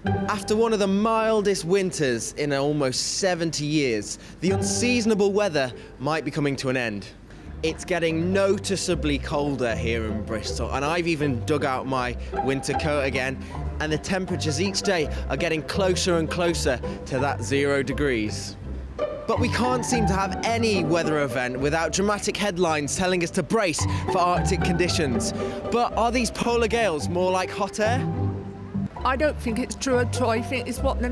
After one of the mildest winters in almost 70 years, the unseasonable weather might be coming to an end. It's getting noticeably colder here in Bristol, and I've even dug out my winter coat again, and the temperatures each day are getting closer and closer to that 0 degrees. But we can't seem to have any weather event without dramatic headlines telling us to brace for Arctic conditions. But are these polar gales more like hot air? I don't think it's true at all. I think it's what the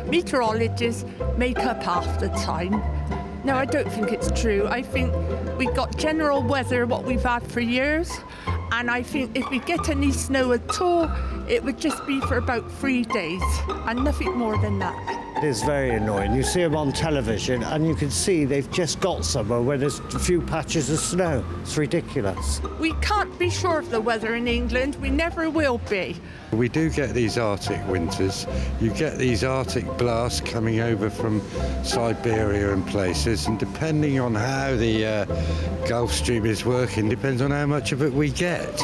meteorologists make up half the time. No, I don't think it's true. I think we've got general weather, what we've had for years, and I think if we get any snow at all, it would just be for about 3 days, and nothing more than that. It is very annoying. You see them on television and you can see they've just got somewhere where there's a few patches of snow. It's ridiculous. We can't be sure of the weather in England. We never will be. We do get these Arctic winters. You get these Arctic blasts coming over from Siberia and places, and depending on how the Gulf Stream is working, depends on how much of it we get.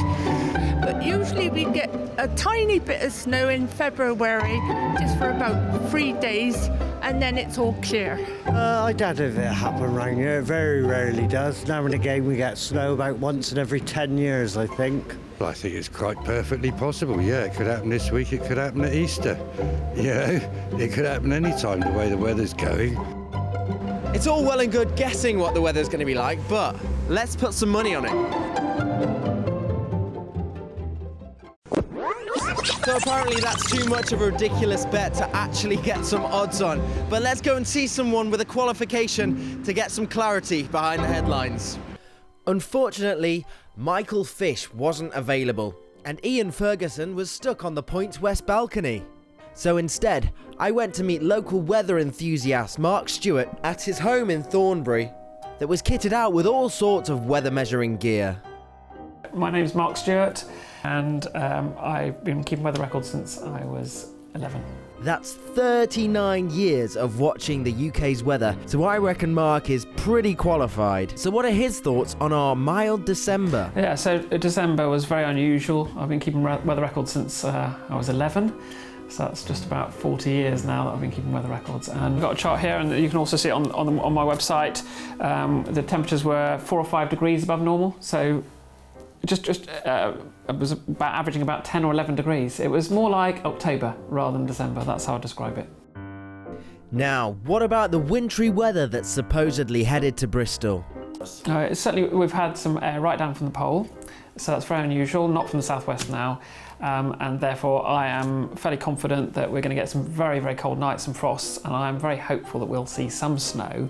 But usually we get a tiny bit of snow in February, just for about 3 days, and then it's all clear. I doubt if it happens around here. It very rarely does. Now and again we get snow about once in every 10 years, I think. Well, I think it's quite perfectly possible. Yeah, it could happen this week, it could happen at Easter. You know, it could happen any time the way the weather's going. It's all well and good guessing what the weather's going to be like, but let's put some money on it. So apparently that's too much of a ridiculous bet to actually get some odds on. But let's go and see someone with a qualification to get some clarity behind the headlines. Unfortunately, Michael Fish wasn't available, and Ian Ferguson was stuck on the Points West balcony. So instead, I went to meet local weather enthusiast Mark Stewart at his home in Thornbury that was kitted out with all sorts of weather measuring gear. My name's Mark Stewart, and I've been keeping weather records since I was 11. That's 39 years of watching the UK's weather, so I reckon Mark is pretty qualified. So what are his thoughts on our mild December? Yeah, so December was very unusual. I've been keeping weather records since I was 11. So that's just about 40 years now that I've been keeping weather records. And I've got a chart here, and you can also see it on my website. The temperatures were 4 or 5 degrees above normal, so it was about averaging about 10 or 11 degrees. It was more like October rather than December. That's how I describe it. Now, what about the wintry weather that's supposedly headed to Bristol? Certainly, we've had some air right down from the pole, so that's very unusual, not from the southwest now, and therefore I am fairly confident that we're going to get some very, very cold nights and frosts, and I'm very hopeful that we'll see some snow.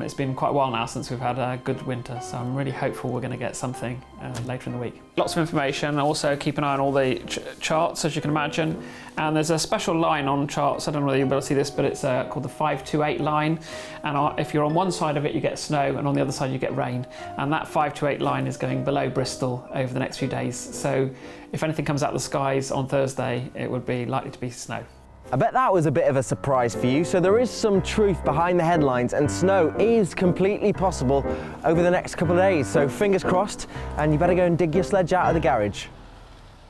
It's been quite a while now since we've had a good winter, so I'm really hopeful we're going to get something later in the week. Lots of information. Also keep an eye on all the charts, as you can imagine, and there's a special line on charts. I don't know whether you'll be able to see this, but it's called the 528 line, and if you're on one side of it you get snow, and on the other side you get rain, and that 528 line is going below Bristol over the next few days, so if anything comes out of the skies on Thursday, it would be likely to be snow. I bet that was a bit of a surprise for you, so there is some truth behind the headlines, and snow is completely possible over the next couple of days, so fingers crossed, and you better go and dig your sledge out of the garage.